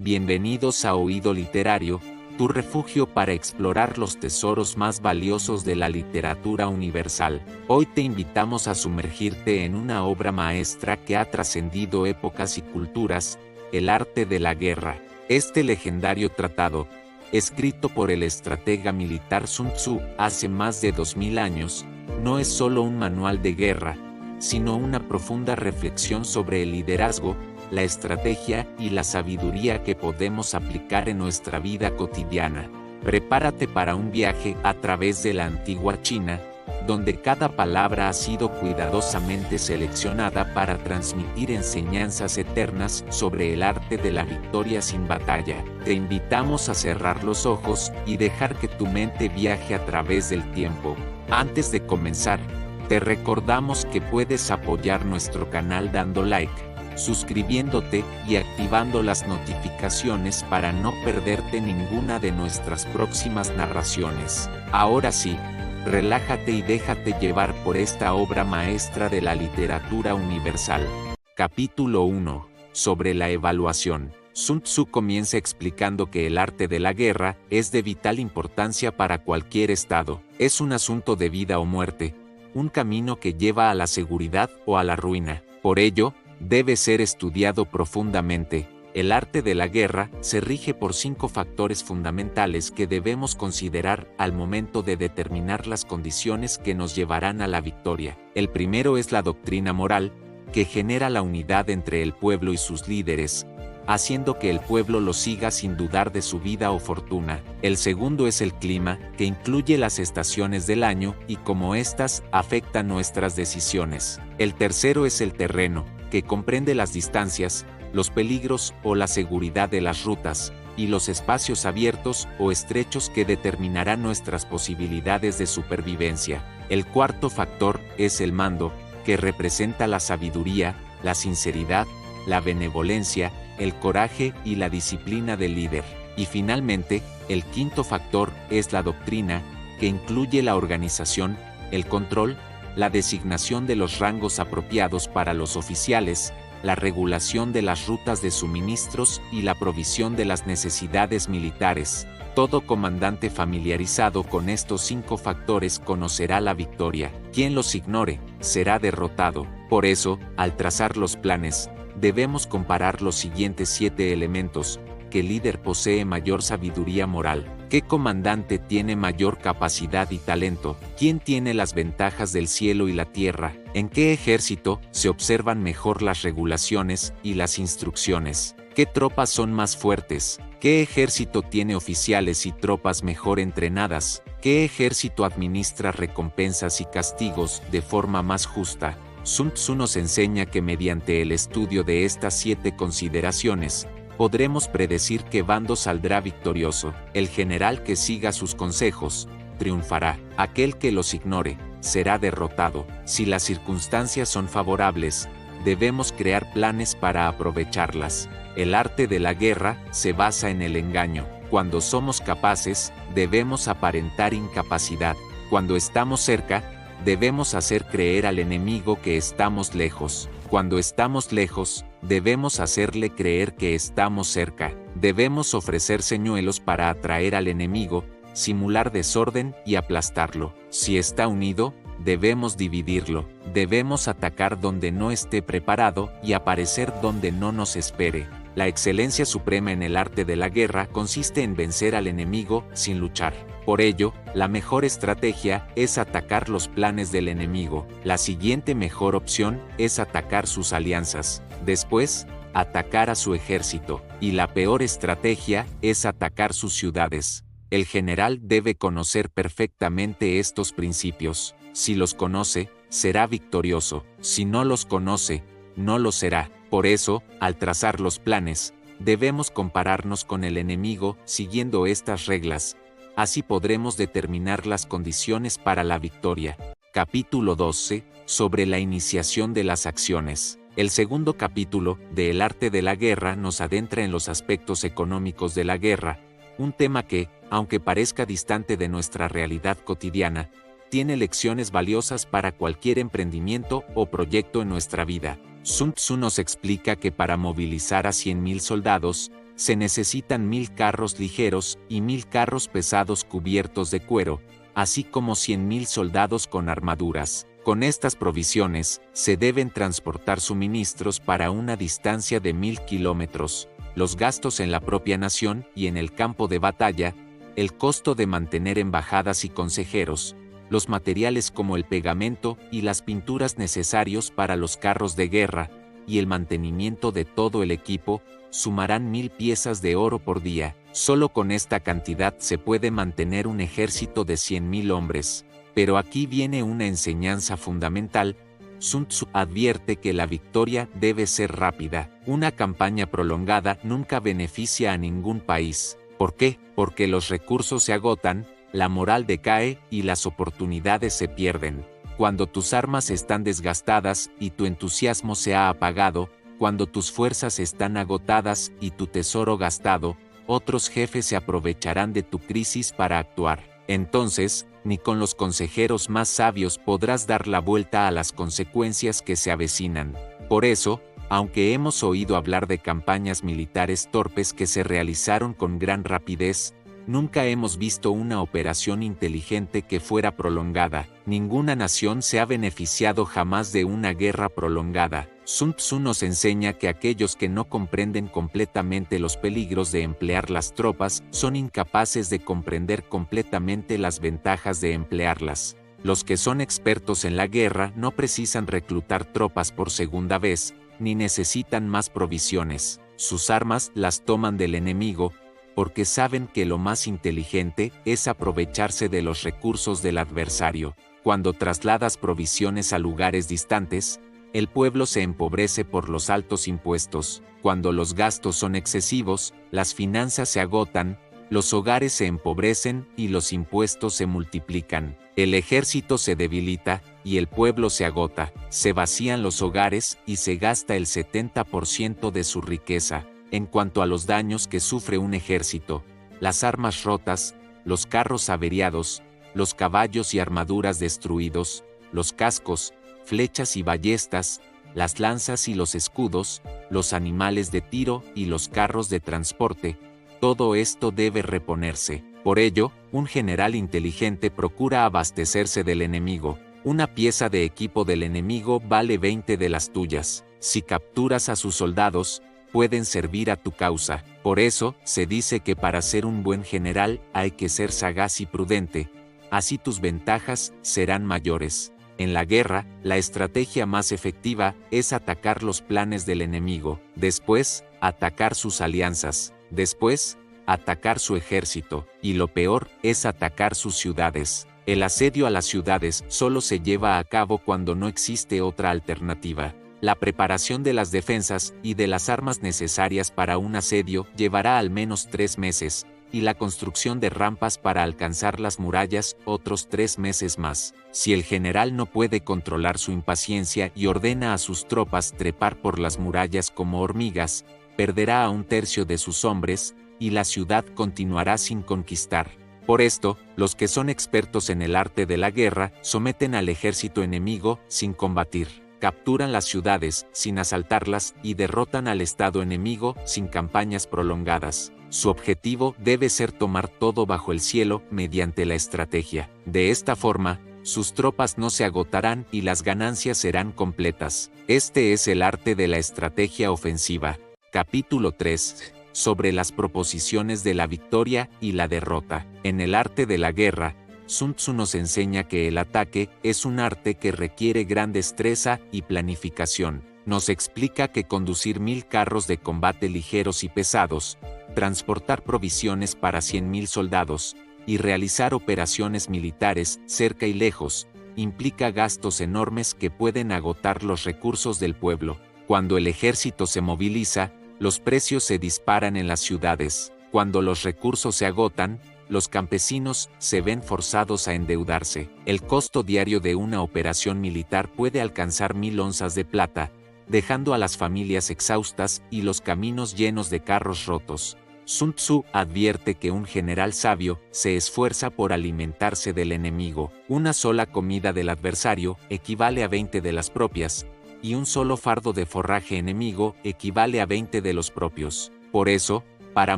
Bienvenidos a Oído Literario, tu refugio para explorar los tesoros más valiosos de la literatura universal. Hoy te invitamos a sumergirte en una obra maestra que ha trascendido épocas y culturas, El arte de la guerra. Este legendario tratado, escrito por el estratega militar Sun Tzu hace más de 2000 años, no es solo un manual de guerra, sino una profunda reflexión sobre el liderazgo, la estrategia y la sabiduría que podemos aplicar en nuestra vida cotidiana. Prepárate para un viaje a través de la antigua China, donde cada palabra ha sido cuidadosamente seleccionada para transmitir enseñanzas eternas sobre el arte de la victoria sin batalla. Te invitamos a cerrar los ojos y dejar que tu mente viaje a través del tiempo. Antes de comenzar, te recordamos que puedes apoyar nuestro canal dando like, suscribiéndote y activando las notificaciones para no perderte ninguna de nuestras próximas narraciones. Ahora sí, relájate y déjate llevar por esta obra maestra de la literatura universal. Capítulo 1. Sobre la evaluación. Sun Tzu comienza explicando que el arte de la guerra es de vital importancia para cualquier estado. Es un asunto de vida o muerte, un camino que lleva a la seguridad o a la ruina. Por ello, debe ser estudiado profundamente. El arte de la guerra se rige por 5 factores fundamentales que debemos considerar al momento de determinar las condiciones que nos llevarán a la victoria. El primero es la doctrina moral, que genera la unidad entre el pueblo y sus líderes, haciendo que el pueblo lo siga sin dudar de su vida o fortuna. El segundo es el clima, que incluye las estaciones del año y cómo éstas afectan nuestras decisiones. El tercero es el terreno, que comprende las distancias, los peligros o la seguridad de las rutas, y los espacios abiertos o estrechos que determinarán nuestras posibilidades de supervivencia. El cuarto factor es el mando, que representa la sabiduría, la sinceridad, la benevolencia, el coraje y la disciplina del líder. Y finalmente, el quinto factor es la doctrina, que incluye la organización, el control, la designación de los rangos apropiados para los oficiales, la regulación de las rutas de suministros y la provisión de las necesidades militares. Todo comandante familiarizado con estos 5 factores conocerá la victoria. Quien los ignore, será derrotado. Por eso, al trazar los planes, debemos comparar los siguientes 7 elementos. ¿Qué líder posee mayor sabiduría moral? ¿Qué comandante tiene mayor capacidad y talento? ¿Quién tiene las ventajas del cielo y la tierra? ¿En qué ejército se observan mejor las regulaciones y las instrucciones? ¿Qué tropas son más fuertes? ¿Qué ejército tiene oficiales y tropas mejor entrenadas? ¿Qué ejército administra recompensas y castigos de forma más justa? Sun Tzu nos enseña que mediante el estudio de estas 7 consideraciones, podremos predecir qué bando saldrá victorioso. El general que siga sus consejos, triunfará. Aquel que los ignore, será derrotado. Si las circunstancias son favorables, debemos crear planes para aprovecharlas. El arte de la guerra se basa en el engaño. Cuando somos capaces, debemos aparentar incapacidad. Cuando estamos cerca, debemos hacer creer al enemigo que estamos lejos. Cuando estamos lejos, debemos hacerle creer que estamos cerca. Debemos ofrecer señuelos para atraer al enemigo, simular desorden y aplastarlo. Si está unido, debemos dividirlo. Debemos atacar donde no esté preparado y aparecer donde no nos espere. La excelencia suprema en el arte de la guerra consiste en vencer al enemigo sin luchar. Por ello, la mejor estrategia es atacar los planes del enemigo. La siguiente mejor opción es atacar sus alianzas. Después, atacar a su ejército. Y la peor estrategia es atacar sus ciudades. El general debe conocer perfectamente estos principios. Si los conoce, será victorioso. Si no los conoce, no lo será. Por eso, al trazar los planes, debemos compararnos con el enemigo siguiendo estas reglas. Así podremos determinar las condiciones para la victoria. Capítulo 12. Sobre la iniciación de las acciones. El segundo capítulo, de El arte de la guerra, nos adentra en los aspectos económicos de la guerra, un tema que, aunque parezca distante de nuestra realidad cotidiana, tiene lecciones valiosas para cualquier emprendimiento o proyecto en nuestra vida. Sun Tzu nos explica que para movilizar a 100.000 soldados, se necesitan 1000 carros ligeros y 1000 carros pesados cubiertos de cuero, así como 100.000 soldados con armaduras. Con estas provisiones, se deben transportar suministros para una distancia de 1000 kilómetros. Los gastos en la propia nación y en el campo de batalla, el costo de mantener embajadas y consejeros, los materiales como el pegamento y las pinturas necesarios para los carros de guerra, y el mantenimiento de todo el equipo, sumarán 1000 piezas de oro por día. Solo con esta cantidad se puede mantener un ejército de 100.000 hombres. Pero aquí viene una enseñanza fundamental. Sun Tzu advierte que la victoria debe ser rápida. Una campaña prolongada nunca beneficia a ningún país. ¿Por qué? Porque los recursos se agotan, la moral decae y las oportunidades se pierden. Cuando tus armas están desgastadas y tu entusiasmo se ha apagado, cuando tus fuerzas están agotadas y tu tesoro gastado, otros jefes se aprovecharán de tu crisis para actuar. Entonces, ni con los consejeros más sabios podrás dar la vuelta a las consecuencias que se avecinan. Por eso, aunque hemos oído hablar de campañas militares torpes que se realizaron con gran rapidez, nunca hemos visto una operación inteligente que fuera prolongada. Ninguna nación se ha beneficiado jamás de una guerra prolongada. Sun Tzu nos enseña que aquellos que no comprenden completamente los peligros de emplear las tropas son incapaces de comprender completamente las ventajas de emplearlas. Los que son expertos en la guerra no precisan reclutar tropas por segunda vez, ni necesitan más provisiones. Sus armas las toman del enemigo, porque saben que lo más inteligente es aprovecharse de los recursos del adversario. Cuando trasladas provisiones a lugares distantes, el pueblo se empobrece por los altos impuestos. Cuando los gastos son excesivos, las finanzas se agotan, los hogares se empobrecen y los impuestos se multiplican. El ejército se debilita y el pueblo se agota. Se vacían los hogares y se gasta el 70% de su riqueza. En cuanto a los daños que sufre un ejército, las armas rotas, los carros averiados, los caballos y armaduras destruidos, los cascos, flechas y ballestas, las lanzas y los escudos, los animales de tiro y los carros de transporte, todo esto debe reponerse. Por ello, un general inteligente procura abastecerse del enemigo. Una pieza de equipo del enemigo vale 20 de las tuyas. Si capturas a sus soldados, pueden servir a tu causa. Por eso, se dice que para ser un buen general hay que ser sagaz y prudente. Así tus ventajas serán mayores. En la guerra, la estrategia más efectiva es atacar los planes del enemigo. Después, atacar sus alianzas. Después, atacar su ejército. Y lo peor es atacar sus ciudades. El asedio a las ciudades solo se lleva a cabo cuando no existe otra alternativa. La preparación de las defensas y de las armas necesarias para un asedio llevará al menos 3 meses, y la construcción de rampas para alcanzar las murallas otros 3 meses más. Si el general no puede controlar su impaciencia y ordena a sus tropas trepar por las murallas como hormigas, perderá a 1/3 de sus hombres, y la ciudad continuará sin conquistar. Por esto, los que son expertos en el arte de la guerra someten al ejército enemigo sin combatir. Capturan las ciudades sin asaltarlas y derrotan al estado enemigo sin campañas prolongadas. Su objetivo debe ser tomar todo bajo el cielo mediante la estrategia. De esta forma, sus tropas no se agotarán y las ganancias serán completas. Este es el arte de la estrategia ofensiva. Capítulo 3. Sobre las proposiciones de la victoria y la derrota. En el arte de la guerra, Sun Tzu nos enseña que el ataque es un arte que requiere gran destreza y planificación. Nos explica que conducir 1000 carros de combate ligeros y pesados, transportar provisiones para 100.000 soldados, y realizar operaciones militares cerca y lejos, implica gastos enormes que pueden agotar los recursos del pueblo. Cuando el ejército se moviliza, los precios se disparan en las ciudades. Cuando los recursos se agotan, los campesinos se ven forzados a endeudarse. El costo diario de una operación militar puede alcanzar 1000 onzas de plata, dejando a las familias exhaustas y los caminos llenos de carros rotos. Sun Tzu advierte que un general sabio se esfuerza por alimentarse del enemigo. Una sola comida del adversario equivale a 20 de las propias, y un solo fardo de forraje enemigo equivale a 20 de los propios. Por eso, Para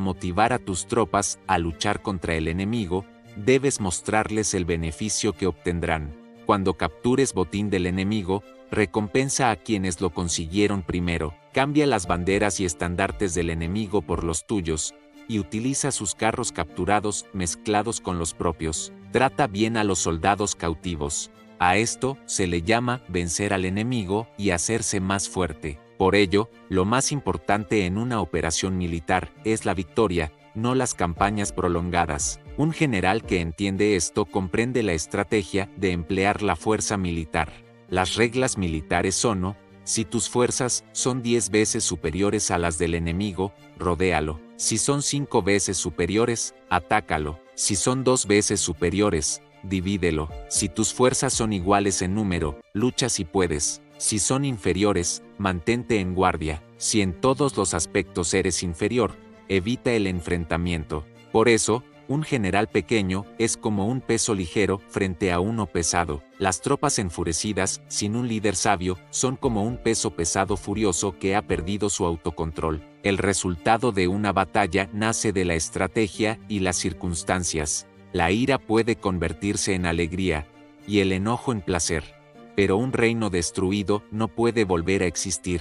motivar a tus tropas a luchar contra el enemigo, debes mostrarles el beneficio que obtendrán. Cuando captures botín del enemigo, recompensa a quienes lo consiguieron primero. Cambia las banderas y estandartes del enemigo por los tuyos, y utiliza sus carros capturados mezclados con los propios. Trata bien a los soldados cautivos. A esto se le llama vencer al enemigo y hacerse más fuerte. Por ello, lo más importante en una operación militar es la victoria, no las campañas prolongadas. Un general que entiende esto comprende la estrategia de emplear la fuerza militar. Las reglas militares son: si tus fuerzas son 10 veces superiores a las del enemigo, rodéalo. Si son 5 veces superiores, atácalo. Si son 2 veces superiores, divídelo. Si tus fuerzas son iguales en número, lucha si puedes. Si son inferiores, mantente en guardia. Si en todos los aspectos eres inferior, evita el enfrentamiento. Por eso, un general pequeño es como un peso ligero frente a uno pesado. Las tropas enfurecidas, sin un líder sabio, son como un peso pesado furioso que ha perdido su autocontrol. El resultado de una batalla nace de la estrategia y las circunstancias. La ira puede convertirse en alegría, y el enojo en placer. Pero un reino destruido no puede volver a existir,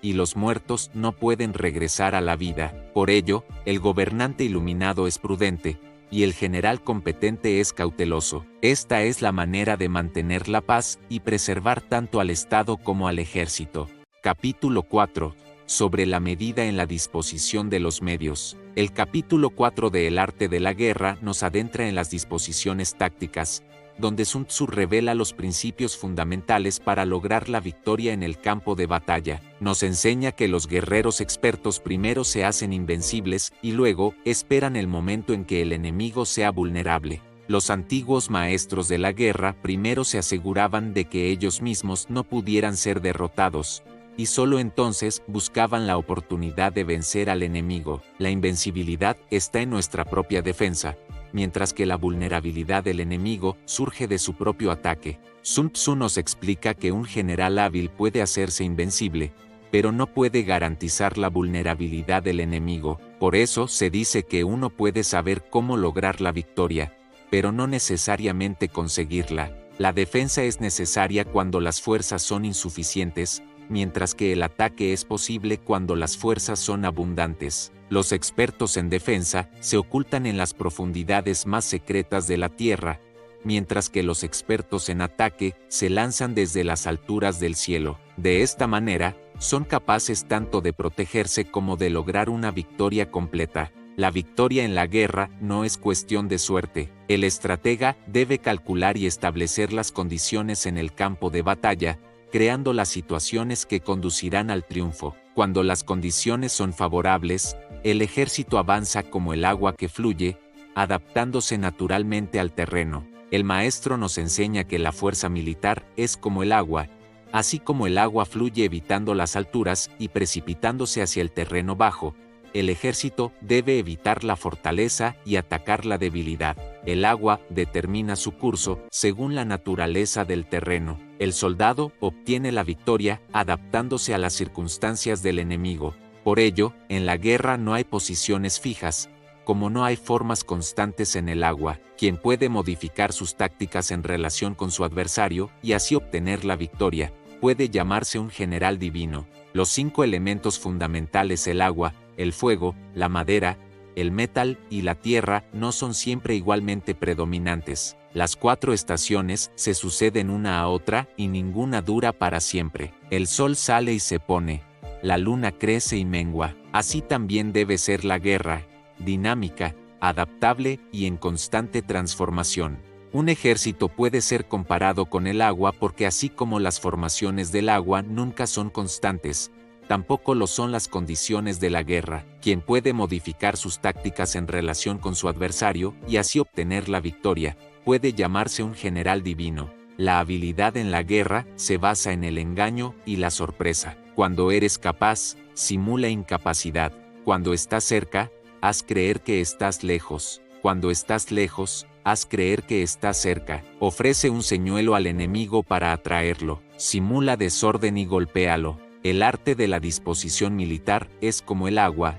y los muertos no pueden regresar a la vida. Por ello, el gobernante iluminado es prudente, y el general competente es cauteloso. Esta es la manera de mantener la paz y preservar tanto al Estado como al ejército. Capítulo 4. Sobre la medida en la disposición de los medios. El capítulo 4 de El arte de la guerra nos adentra en las disposiciones tácticas, donde Sun Tzu revela los principios fundamentales para lograr la victoria en el campo de batalla. Nos enseña que los guerreros expertos primero se hacen invencibles y luego esperan el momento en que el enemigo sea vulnerable. Los antiguos maestros de la guerra primero se aseguraban de que ellos mismos no pudieran ser derrotados, y solo entonces buscaban la oportunidad de vencer al enemigo. La invencibilidad está en nuestra propia defensa, mientras que la vulnerabilidad del enemigo surge de su propio ataque. Sun Tzu nos explica que un general hábil puede hacerse invencible, pero no puede garantizar la vulnerabilidad del enemigo. Por eso se dice que uno puede saber cómo lograr la victoria, pero no necesariamente conseguirla. La defensa es necesaria cuando las fuerzas son insuficientes, mientras que el ataque es posible cuando las fuerzas son abundantes. Los expertos en defensa se ocultan en las profundidades más secretas de la tierra, mientras que los expertos en ataque se lanzan desde las alturas del cielo. De esta manera, son capaces tanto de protegerse como de lograr una victoria completa. La victoria en la guerra no es cuestión de suerte. El estratega debe calcular y establecer las condiciones en el campo de batalla, creando las situaciones que conducirán al triunfo. Cuando las condiciones son favorables, el ejército avanza como el agua que fluye, adaptándose naturalmente al terreno. El maestro nos enseña que la fuerza militar es como el agua, así como el agua fluye evitando las alturas y precipitándose hacia el terreno bajo. El ejército debe evitar la fortaleza y atacar la debilidad. El agua determina su curso según la naturaleza del terreno. El soldado obtiene la victoria adaptándose a las circunstancias del enemigo. Por ello, en la guerra no hay posiciones fijas, como no hay formas constantes en el agua. Quien puede modificar sus tácticas en relación con su adversario y así obtener la victoria, puede llamarse un general divino. Los 5 elementos fundamentales: el agua, el fuego, la madera, el metal y la tierra no son siempre igualmente predominantes. Las 4 estaciones se suceden una a otra y ninguna dura para siempre. El sol sale y se pone, la luna crece y mengua. Así también debe ser la guerra, dinámica, adaptable y en constante transformación. Un ejército puede ser comparado con el agua porque así como las formaciones del agua nunca son constantes, tampoco lo son las condiciones de la guerra. Quien puede modificar sus tácticas en relación con su adversario y así obtener la victoria, puede llamarse un general divino. La habilidad en la guerra se basa en el engaño y la sorpresa. Cuando eres capaz, simula incapacidad. Cuando estás cerca, haz creer que estás lejos. Cuando estás lejos, haz creer que estás cerca. Ofrece un señuelo al enemigo para atraerlo. Simula desorden y golpéalo. El arte de la disposición militar es como el agua.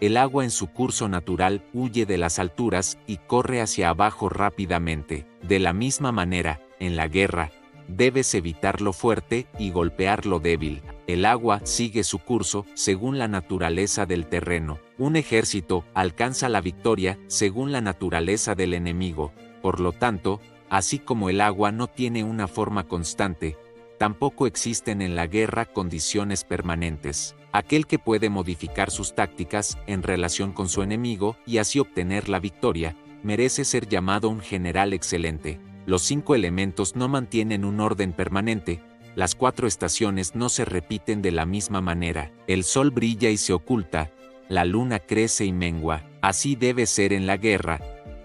El agua en su curso natural huye de las alturas y corre hacia abajo rápidamente. De la misma manera, en la guerra, debes evitar lo fuerte y golpear lo débil. El agua sigue su curso según la naturaleza del terreno. Un ejército alcanza la victoria según la naturaleza del enemigo. Por lo tanto, así como el agua no tiene una forma constante, tampoco existen en la guerra condiciones permanentes. Aquel que puede modificar sus tácticas en relación con su enemigo y así obtener la victoria, merece ser llamado un general excelente. Los 5 elementos no mantienen un orden permanente, las 4 estaciones no se repiten de la misma manera, el sol brilla y se oculta, la luna crece y mengua, así debe ser en la guerra,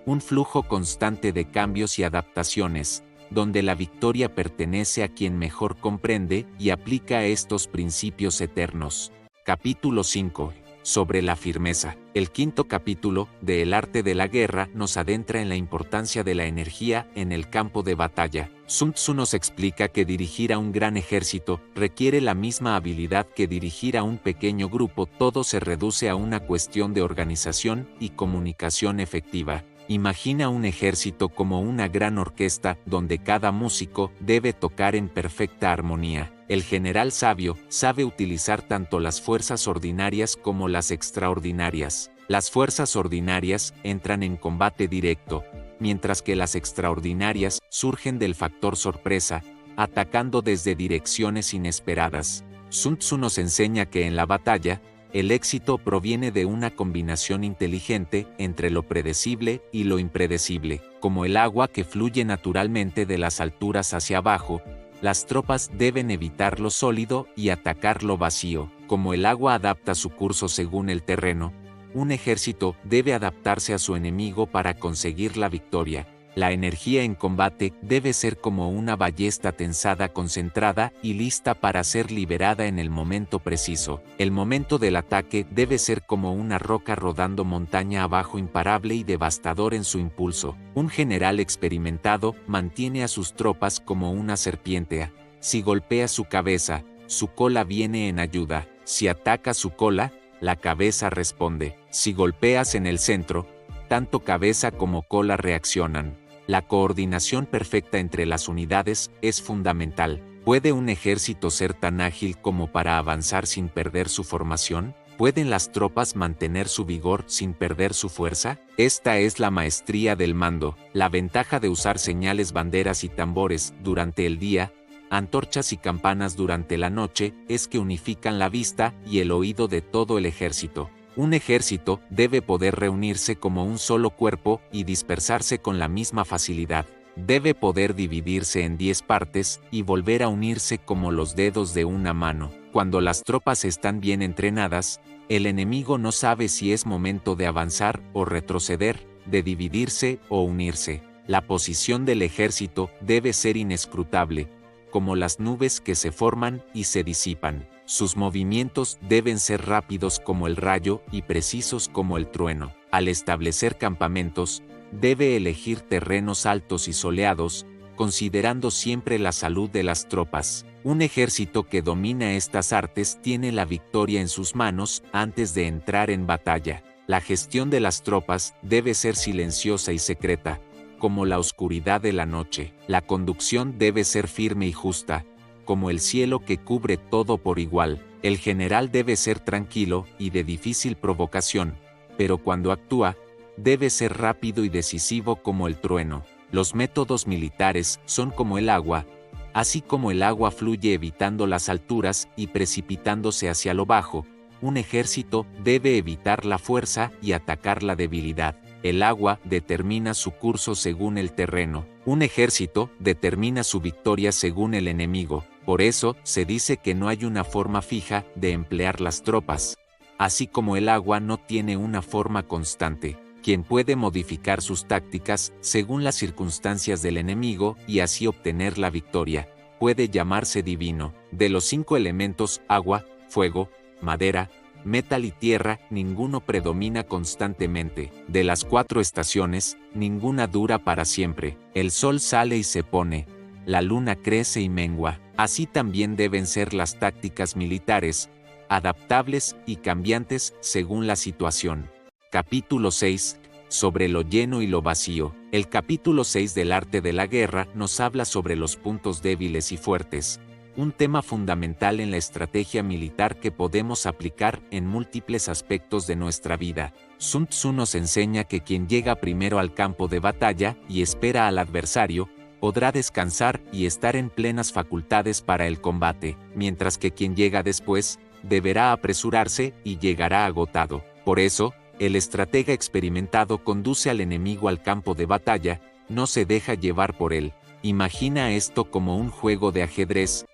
un flujo constante de cambios y adaptaciones, donde la victoria pertenece a quien mejor comprende y aplica estos principios eternos. Capítulo 5. Sobre la firmeza. El quinto capítulo, de El arte de la guerra, nos adentra en la importancia de la energía en el campo de batalla. Sun Tzu nos explica que dirigir a un gran ejército requiere la misma habilidad que dirigir a un pequeño grupo. Todo se reduce a una cuestión de organización y comunicación efectiva. Imagina un ejército como una gran orquesta donde cada músico debe tocar en perfecta armonía. El general sabio sabe utilizar tanto las fuerzas ordinarias como las extraordinarias. Las fuerzas ordinarias entran en combate directo, mientras que las extraordinarias surgen del factor sorpresa, atacando desde direcciones inesperadas. Sun Tzu nos enseña que en la batalla, el éxito proviene de una combinación inteligente entre lo predecible y lo impredecible. Como el agua que fluye naturalmente de las alturas hacia abajo, las tropas deben evitar lo sólido y atacar lo vacío. Como el agua adapta su curso según el terreno, un ejército debe adaptarse a su enemigo para conseguir la victoria. La energía en combate debe ser como una ballesta tensada, concentrada y lista para ser liberada en el momento preciso. El momento del ataque debe ser como una roca rodando montaña abajo, imparable y devastador en su impulso. Un general experimentado mantiene a sus tropas como una serpiente. Si golpea su cabeza, su cola viene en ayuda. Si ataca su cola, la cabeza responde. Si golpeas en el centro, tanto cabeza como cola reaccionan. La coordinación perfecta entre las unidades es fundamental. ¿Puede un ejército ser tan ágil como para avanzar sin perder su formación? ¿Pueden las tropas mantener su vigor sin perder su fuerza? Esta es la maestría del mando. La ventaja de usar señales, banderas y tambores durante el día, antorchas y campanas durante la noche, es que unifican la vista y el oído de todo el ejército. Un ejército debe poder reunirse como un solo cuerpo y dispersarse con la misma facilidad. Debe poder dividirse en 10 partes y volver a unirse como los dedos de una mano. Cuando las tropas están bien entrenadas, el enemigo no sabe si es momento de avanzar o retroceder, de dividirse o unirse. La posición del ejército debe ser inescrutable, como las nubes que se forman y se disipan. Sus movimientos deben ser rápidos como el rayo y precisos como el trueno. Al establecer campamentos, debe elegir terrenos altos y soleados, considerando siempre la salud de las tropas. Un ejército que domina estas artes tiene la victoria en sus manos antes de entrar en batalla. La gestión de las tropas debe ser silenciosa y secreta, como la oscuridad de la noche. La conducción debe ser firme y justa, como el cielo que cubre todo por igual. El general debe ser tranquilo y de difícil provocación, pero cuando actúa, debe ser rápido y decisivo como el trueno. Los métodos militares son como el agua, así como el agua fluye evitando las alturas y precipitándose hacia lo bajo, un ejército debe evitar la fuerza y atacar la debilidad. El agua determina su curso según el terreno. Un ejército determina su victoria según el enemigo. Por eso, se dice que no hay una forma fija de emplear las tropas. Así como el agua no tiene una forma constante, quien puede modificar sus tácticas según las circunstancias del enemigo y así obtener la victoria, puede llamarse divino. De los 5 elementos, agua, fuego, madera, metal y tierra, ninguno predomina constantemente. De las 4 estaciones, ninguna dura para siempre. El sol sale y se pone, la luna crece y mengua. Así también deben ser las tácticas militares, adaptables y cambiantes según la situación. Capítulo 6. Sobre lo lleno y lo vacío. El capítulo 6 del arte de la guerra nos habla sobre los puntos débiles y fuertes, un tema fundamental en la estrategia militar que podemos aplicar en múltiples aspectos de nuestra vida. Sun Tzu nos enseña que quien llega primero al campo de batalla y espera al adversario, podrá descansar y estar en plenas facultades para el combate, mientras que quien llega después, deberá apresurarse y llegará agotado. Por eso, el estratega experimentado conduce al enemigo al campo de batalla, no se deja llevar por él. Imagina esto como un juego de ajedrez.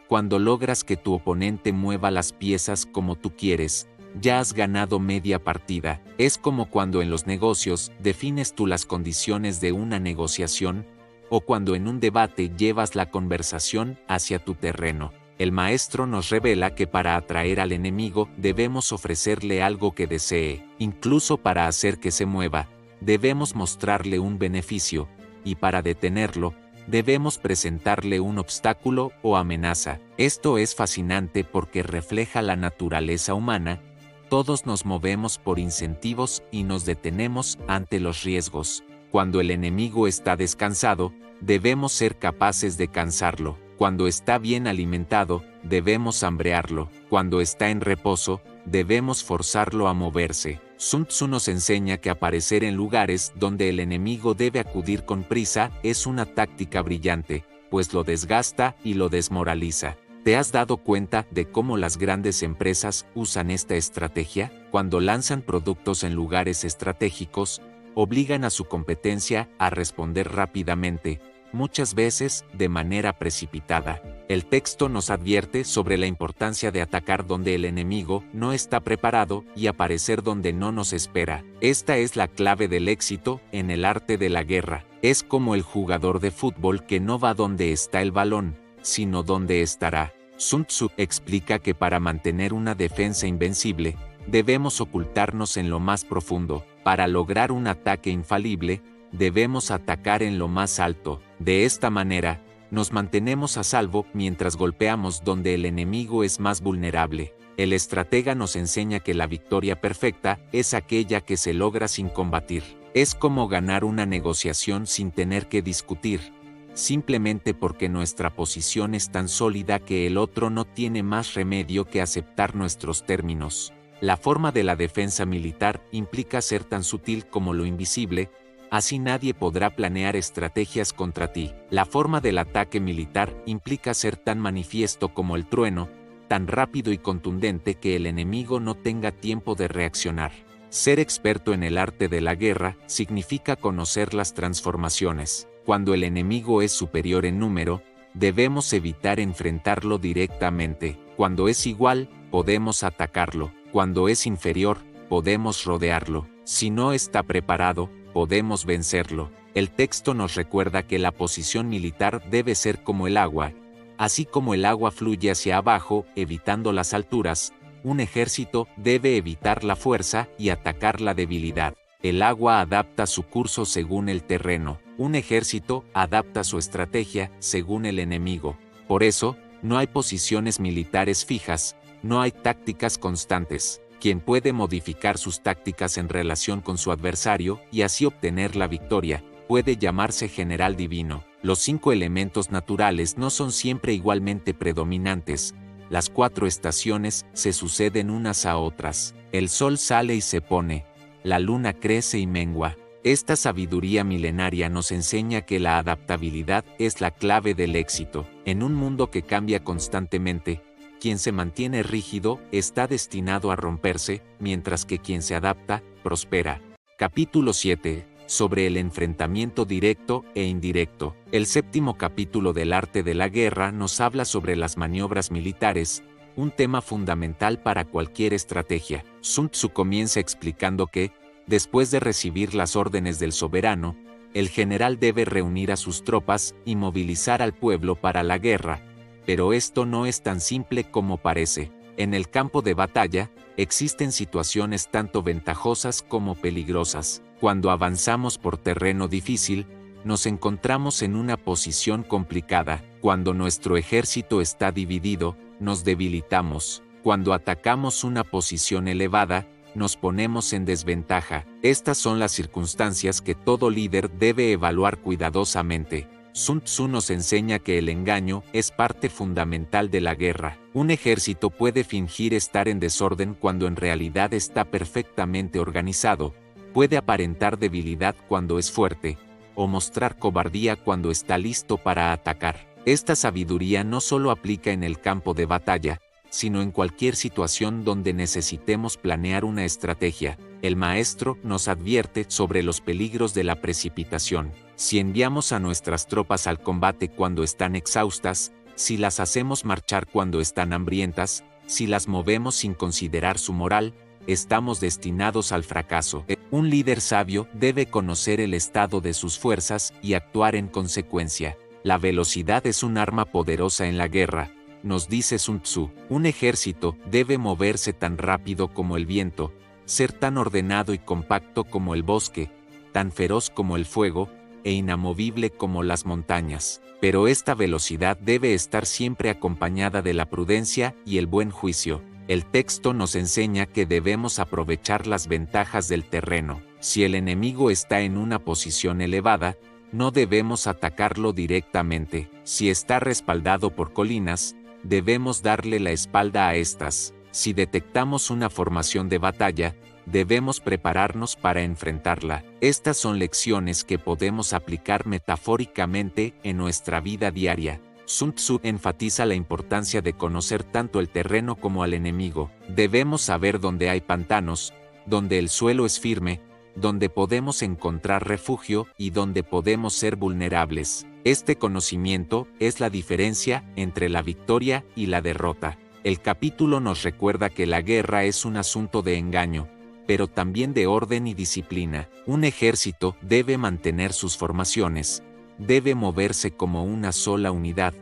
Cuando logras que tu oponente mueva las piezas como tú quieres, ya has ganado media partida. Es como cuando en los negocios defines tú las condiciones de una negociación, o cuando en un debate llevas la conversación hacia tu terreno. El maestro nos revela que para atraer al enemigo debemos ofrecerle algo que desee, incluso para hacer que se mueva, debemos mostrarle un beneficio, y para detenerlo, debemos presentarle un obstáculo o amenaza. Esto es fascinante porque refleja la naturaleza humana. Todos nos movemos por incentivos y nos detenemos ante los riesgos. Cuando el enemigo está descansado, debemos ser capaces de cansarlo. Cuando está bien alimentado, debemos hambrearlo. Cuando está en reposo, debemos forzarlo a moverse. Sun Tzu nos enseña que aparecer en lugares donde el enemigo debe acudir con prisa es una táctica brillante, pues lo desgasta y lo desmoraliza. ¿Te has dado cuenta de cómo las grandes empresas usan esta estrategia? Cuando lanzan productos en lugares estratégicos, obligan a su competencia a responder rápidamente, muchas veces de manera precipitada. El texto nos advierte sobre la importancia de atacar donde el enemigo no está preparado y aparecer donde no nos espera. Esta es la clave del éxito en el arte de la guerra. Es como el jugador de fútbol que no va donde está el balón, sino donde estará. Sun Tzu explica que para mantener una defensa invencible, debemos ocultarnos en lo más profundo. Para lograr un ataque infalible, debemos atacar en lo más alto. De esta manera, nos mantenemos a salvo mientras golpeamos donde el enemigo es más vulnerable. El estratega nos enseña que la victoria perfecta es aquella que se logra sin combatir. Es como ganar una negociación sin tener que discutir, simplemente porque nuestra posición es tan sólida que el otro no tiene más remedio que aceptar nuestros términos. La forma de la defensa militar implica ser tan sutil como lo invisible, así nadie podrá planear estrategias contra ti. La forma del ataque militar implica ser tan manifiesto como el trueno, tan rápido y contundente que el enemigo no tenga tiempo de reaccionar. Ser experto en el arte de la guerra significa conocer las transformaciones. Cuando el enemigo es superior en número, debemos evitar enfrentarlo directamente. Cuando es igual, podemos atacarlo. Cuando es inferior, podemos rodearlo. Si no está preparado, podemos vencerlo. El texto nos recuerda que la posición militar debe ser como el agua. Así como el agua fluye hacia abajo, evitando las alturas, un ejército debe evitar la fuerza y atacar la debilidad. El agua adapta su curso según el terreno. Un ejército adapta su estrategia según el enemigo. Por eso, no hay posiciones militares fijas, no hay tácticas constantes. Quien puede modificar sus tácticas en relación con su adversario y así obtener la victoria, puede llamarse general divino. Los 5 elementos naturales no son siempre igualmente predominantes. Las 4 estaciones se suceden unas a otras. El sol sale y se pone. La luna crece y mengua. Esta sabiduría milenaria nos enseña que la adaptabilidad es la clave del éxito. En un mundo que cambia constantemente, quien se mantiene rígido está destinado a romperse, mientras que quien se adapta, prospera. Capítulo 7. Sobre el enfrentamiento directo e indirecto. El 7º capítulo del arte de la guerra nos habla sobre las maniobras militares, un tema fundamental para cualquier estrategia. Sun Tzu comienza explicando que, después de recibir las órdenes del soberano, el general debe reunir a sus tropas y movilizar al pueblo para la guerra. Pero esto no es tan simple como parece. En el campo de batalla, existen situaciones tanto ventajosas como peligrosas. Cuando avanzamos por terreno difícil, nos encontramos en una posición complicada. Cuando nuestro ejército está dividido, nos debilitamos. Cuando atacamos una posición elevada, nos ponemos en desventaja. Estas son las circunstancias que todo líder debe evaluar cuidadosamente. Sun Tzu nos enseña que el engaño es parte fundamental de la guerra. Un ejército puede fingir estar en desorden cuando en realidad está perfectamente organizado, puede aparentar debilidad cuando es fuerte, o mostrar cobardía cuando está listo para atacar. Esta sabiduría no solo aplica en el campo de batalla, sino en cualquier situación donde necesitemos planear una estrategia. El maestro nos advierte sobre los peligros de la precipitación. Si enviamos a nuestras tropas al combate cuando están exhaustas, si las hacemos marchar cuando están hambrientas, si las movemos sin considerar su moral, estamos destinados al fracaso. Un líder sabio debe conocer el estado de sus fuerzas y actuar en consecuencia. La velocidad es un arma poderosa en la guerra, nos dice Sun Tzu. Un ejército debe moverse tan rápido como el viento, ser tan ordenado y compacto como el bosque, tan feroz como el fuego, e inamovible como las montañas. Pero esta velocidad debe estar siempre acompañada de la prudencia y el buen juicio. El texto nos enseña que debemos aprovechar las ventajas del terreno. Si el enemigo está en una posición elevada, no debemos atacarlo directamente. Si está respaldado por colinas, debemos darle la espalda a estas. Si detectamos una formación de batalla, debemos prepararnos para enfrentarla. Estas son lecciones que podemos aplicar metafóricamente en nuestra vida diaria. Sun Tzu enfatiza la importancia de conocer tanto el terreno como al enemigo. Debemos saber dónde hay pantanos, donde el suelo es firme, donde podemos encontrar refugio y donde podemos ser vulnerables. Este conocimiento es la diferencia entre la victoria y la derrota. El capítulo nos recuerda que la guerra es un asunto de engaño, pero también de orden y disciplina. Un ejército debe mantener sus formaciones, debe moverse como una sola unidad,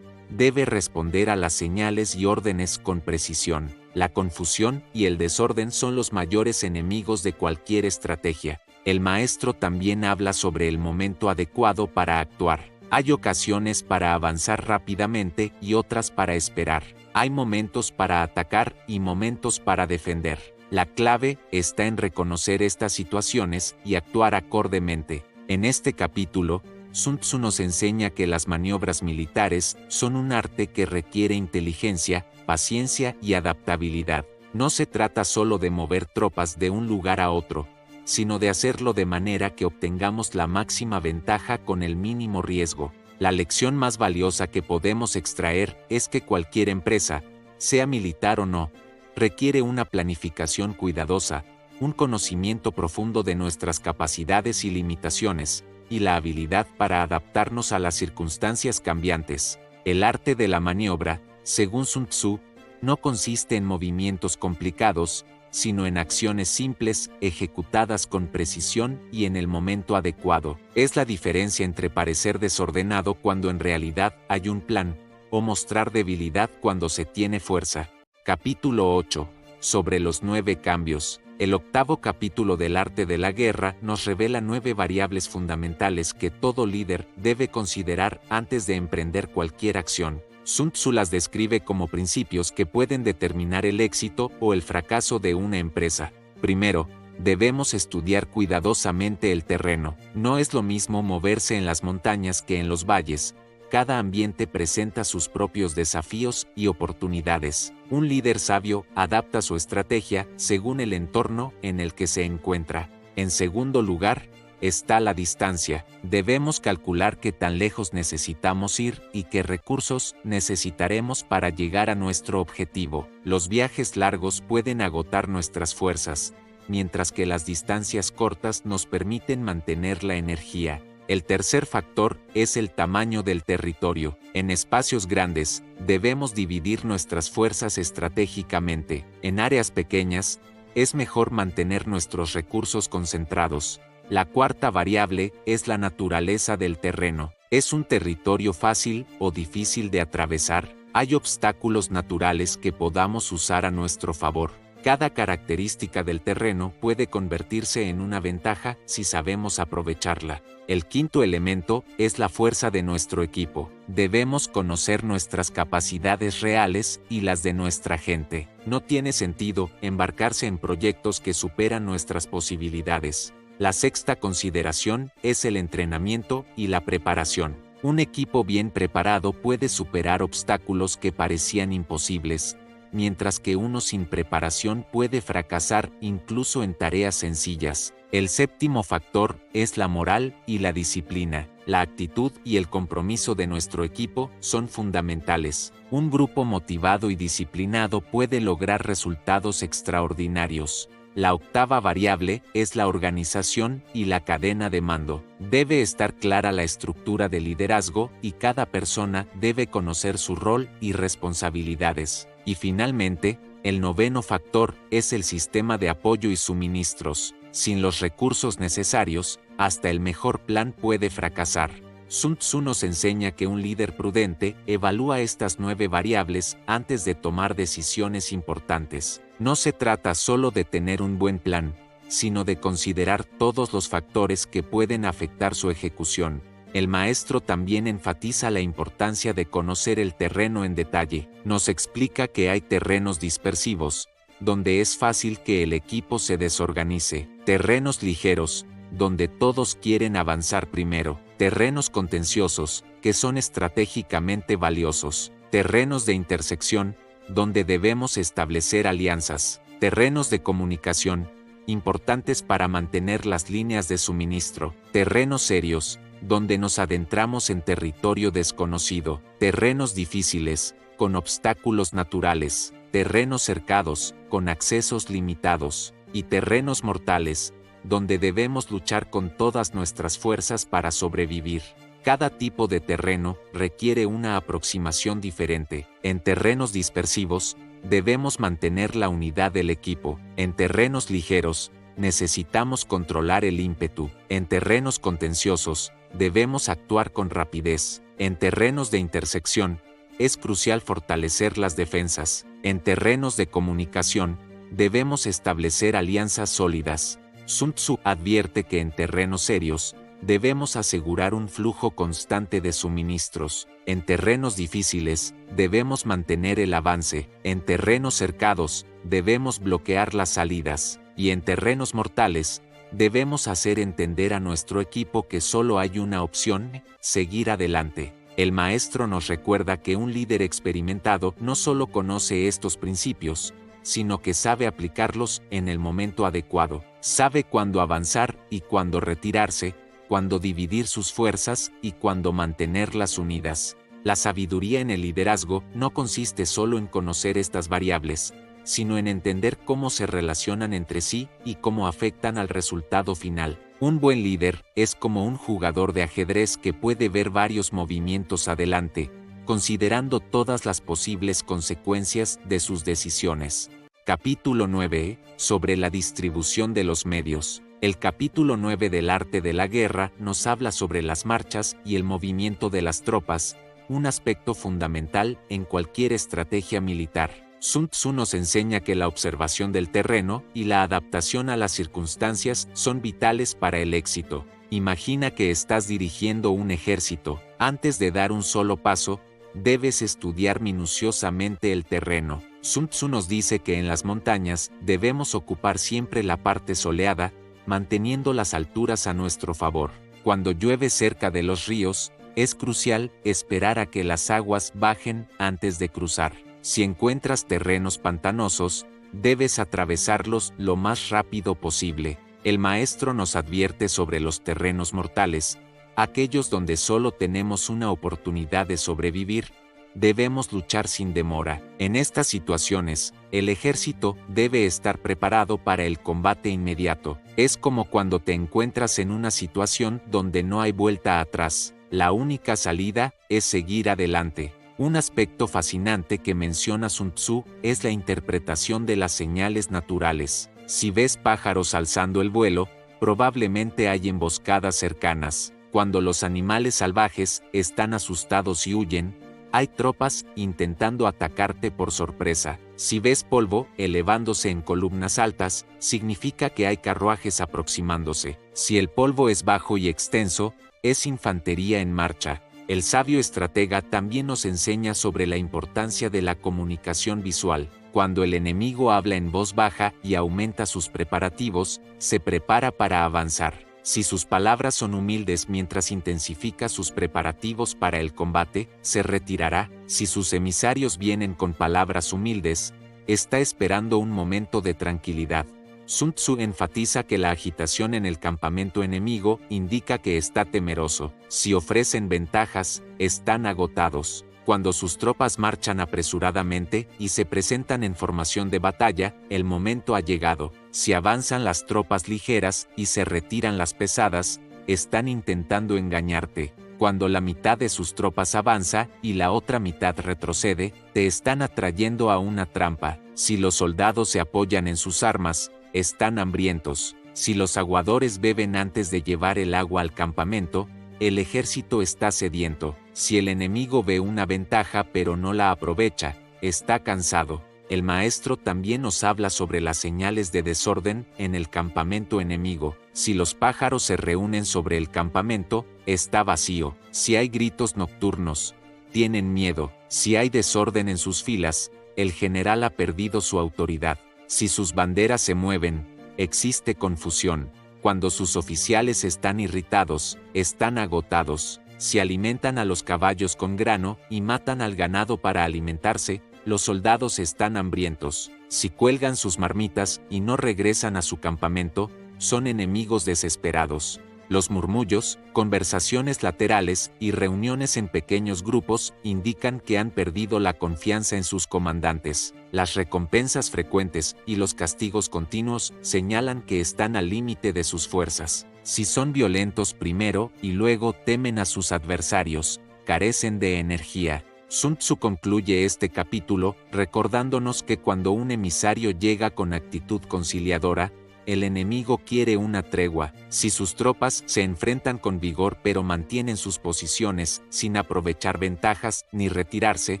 debe responder a las señales y órdenes con precisión. La confusión y el desorden son los mayores enemigos de cualquier estrategia. El maestro también habla sobre el momento adecuado para actuar. Hay ocasiones para avanzar rápidamente y otras para esperar. Hay momentos para atacar y momentos para defender. La clave está en reconocer estas situaciones y actuar acordemente. En este capítulo, Sun Tzu nos enseña que las maniobras militares son un arte que requiere inteligencia, paciencia y adaptabilidad. No se trata solo de mover tropas de un lugar a otro, sino de hacerlo de manera que obtengamos la máxima ventaja con el mínimo riesgo. La lección más valiosa que podemos extraer es que cualquier empresa, sea militar o no, requiere una planificación cuidadosa, un conocimiento profundo de nuestras capacidades y limitaciones, y la habilidad para adaptarnos a las circunstancias cambiantes. El arte de la maniobra, según Sun Tzu, no consiste en movimientos complicados, sino en acciones simples, ejecutadas con precisión y en el momento adecuado. Es la diferencia entre parecer desordenado cuando en realidad hay un plan, o mostrar debilidad cuando se tiene fuerza. Capítulo 8. Sobre los 9 cambios. El octavo capítulo del arte de la guerra nos revela 9 variables fundamentales que todo líder debe considerar antes de emprender cualquier acción. Sun Tzu las describe como principios que pueden determinar el éxito o el fracaso de una empresa. Primero, debemos estudiar cuidadosamente el terreno. No es lo mismo moverse en las montañas que en los valles. Cada ambiente presenta sus propios desafíos y oportunidades. Un líder sabio adapta su estrategia según el entorno en el que se encuentra. En segundo lugar, está la distancia. Debemos calcular qué tan lejos necesitamos ir y qué recursos necesitaremos para llegar a nuestro objetivo. Los viajes largos pueden agotar nuestras fuerzas, mientras que las distancias cortas nos permiten mantener la energía. El tercer factor es el tamaño del territorio. En espacios grandes, debemos dividir nuestras fuerzas estratégicamente. En áreas pequeñas, es mejor mantener nuestros recursos concentrados. La cuarta variable es la naturaleza del terreno. ¿Es un territorio fácil o difícil de atravesar? ¿Hay obstáculos naturales que podamos usar a nuestro favor? Cada característica del terreno puede convertirse en una ventaja si sabemos aprovecharla. El quinto elemento es la fuerza de nuestro equipo. Debemos conocer nuestras capacidades reales y las de nuestra gente. No tiene sentido embarcarse en proyectos que superan nuestras posibilidades. La sexta consideración es el entrenamiento y la preparación. Un equipo bien preparado puede superar obstáculos que parecían imposibles, mientras que uno sin preparación puede fracasar incluso en tareas sencillas. El séptimo factor es la moral y la disciplina. La actitud y el compromiso de nuestro equipo son fundamentales. Un grupo motivado y disciplinado puede lograr resultados extraordinarios. La octava variable es la organización y la cadena de mando. Debe estar clara la estructura de liderazgo y cada persona debe conocer su rol y responsabilidades. Y finalmente, el noveno factor es el sistema de apoyo y suministros. Sin los recursos necesarios, hasta el mejor plan puede fracasar. Sun Tzu nos enseña que un líder prudente evalúa estas 9 variables antes de tomar decisiones importantes. No se trata solo de tener un buen plan, sino de considerar todos los factores que pueden afectar su ejecución. El maestro también enfatiza la importancia de conocer el terreno en detalle. Nos explica que hay terrenos dispersivos, donde es fácil que el equipo se desorganice. Terrenos ligeros, donde todos quieren avanzar primero. Terrenos contenciosos, que son estratégicamente valiosos. Terrenos de intersección, donde debemos establecer alianzas. Terrenos de comunicación, importantes para mantener las líneas de suministro. Terrenos serios, donde nos adentramos en territorio desconocido. Terrenos difíciles, con obstáculos naturales. Terrenos cercados, con accesos limitados. Y terrenos mortales, donde debemos luchar con todas nuestras fuerzas para sobrevivir. Cada tipo de terreno requiere una aproximación diferente. En terrenos dispersivos, debemos mantener la unidad del equipo. En terrenos ligeros, necesitamos controlar el ímpetu. En terrenos contenciosos, debemos actuar con rapidez. En terrenos de intersección, es crucial fortalecer las defensas. En terrenos de comunicación, debemos establecer alianzas sólidas. Sun Tzu advierte que en terrenos serios, debemos asegurar un flujo constante de suministros. En terrenos difíciles, debemos mantener el avance. En terrenos cercados, debemos bloquear las salidas. Y en terrenos mortales, debemos hacer entender a nuestro equipo que solo hay una opción: seguir adelante. El maestro nos recuerda que un líder experimentado no solo conoce estos principios, sino que sabe aplicarlos en el momento adecuado. Sabe cuándo avanzar y cuándo retirarse, cuándo dividir sus fuerzas y cuándo mantenerlas unidas. La sabiduría en el liderazgo no consiste solo en conocer estas variables, sino en entender cómo se relacionan entre sí y cómo afectan al resultado final. Un buen líder es como un jugador de ajedrez que puede ver varios movimientos adelante, considerando todas las posibles consecuencias de sus decisiones. Capítulo 9. Sobre la distribución de los medios. El capítulo 9 del arte de la guerra nos habla sobre las marchas y el movimiento de las tropas, un aspecto fundamental en cualquier estrategia militar. Sun Tzu nos enseña que la observación del terreno y la adaptación a las circunstancias son vitales para el éxito. Imagina que estás dirigiendo un ejército. Antes de dar un solo paso, debes estudiar minuciosamente el terreno. Sun Tzu nos dice que en las montañas debemos ocupar siempre la parte soleada, manteniendo las alturas a nuestro favor. Cuando llueve cerca de los ríos, es crucial esperar a que las aguas bajen antes de cruzar. Si encuentras terrenos pantanosos, debes atravesarlos lo más rápido posible. El maestro nos advierte sobre los terrenos mortales, aquellos donde solo tenemos una oportunidad de sobrevivir. Debemos luchar sin demora. En estas situaciones, el ejército debe estar preparado para el combate inmediato. Es como cuando te encuentras en una situación donde no hay vuelta atrás. La única salida es seguir adelante. Un aspecto fascinante que menciona Sun Tzu es la interpretación de las señales naturales. Si ves pájaros alzando el vuelo, probablemente hay emboscadas cercanas. Cuando los animales salvajes están asustados y huyen, hay tropas intentando atacarte por sorpresa. Si ves polvo elevándose en columnas altas, significa que hay carruajes aproximándose. Si el polvo es bajo y extenso, es infantería en marcha. El sabio estratega también nos enseña sobre la importancia de la comunicación visual. Cuando el enemigo habla en voz baja y aumenta sus preparativos, se prepara para avanzar. Si sus palabras son humildes mientras intensifica sus preparativos para el combate, se retirará. Si sus emisarios vienen con palabras humildes, está esperando un momento de tranquilidad. Sun Tzu enfatiza que la agitación en el campamento enemigo indica que está temeroso. Si ofrecen ventajas, están agotados. Cuando sus tropas marchan apresuradamente y se presentan en formación de batalla, el momento ha llegado. Si avanzan las tropas ligeras y se retiran las pesadas, están intentando engañarte. Cuando la mitad de sus tropas avanza y la otra mitad retrocede, te están atrayendo a una trampa. Si los soldados se apoyan en sus armas, están hambrientos. Si los aguadores beben antes de llevar el agua al campamento, el ejército está sediento. Si el enemigo ve una ventaja pero no la aprovecha, está cansado. El maestro también nos habla sobre las señales de desorden en el campamento enemigo. Si los pájaros se reúnen sobre el campamento, está vacío. Si hay gritos nocturnos, tienen miedo. Si hay desorden en sus filas, el general ha perdido su autoridad. Si sus banderas se mueven, existe confusión. Cuando sus oficiales están irritados, están agotados. Si alimentan a los caballos con grano y matan al ganado para alimentarse, los soldados están hambrientos. Si cuelgan sus marmitas y no regresan a su campamento, son enemigos desesperados. Los murmullos, conversaciones laterales y reuniones en pequeños grupos indican que han perdido la confianza en sus comandantes. Las recompensas frecuentes y los castigos continuos señalan que están al límite de sus fuerzas. Si son violentos primero y luego temen a sus adversarios, carecen de energía. Sun Tzu concluye este capítulo recordándonos que cuando un emisario llega con actitud conciliadora, el enemigo quiere una tregua. Si sus tropas se enfrentan con vigor pero mantienen sus posiciones sin aprovechar ventajas ni retirarse,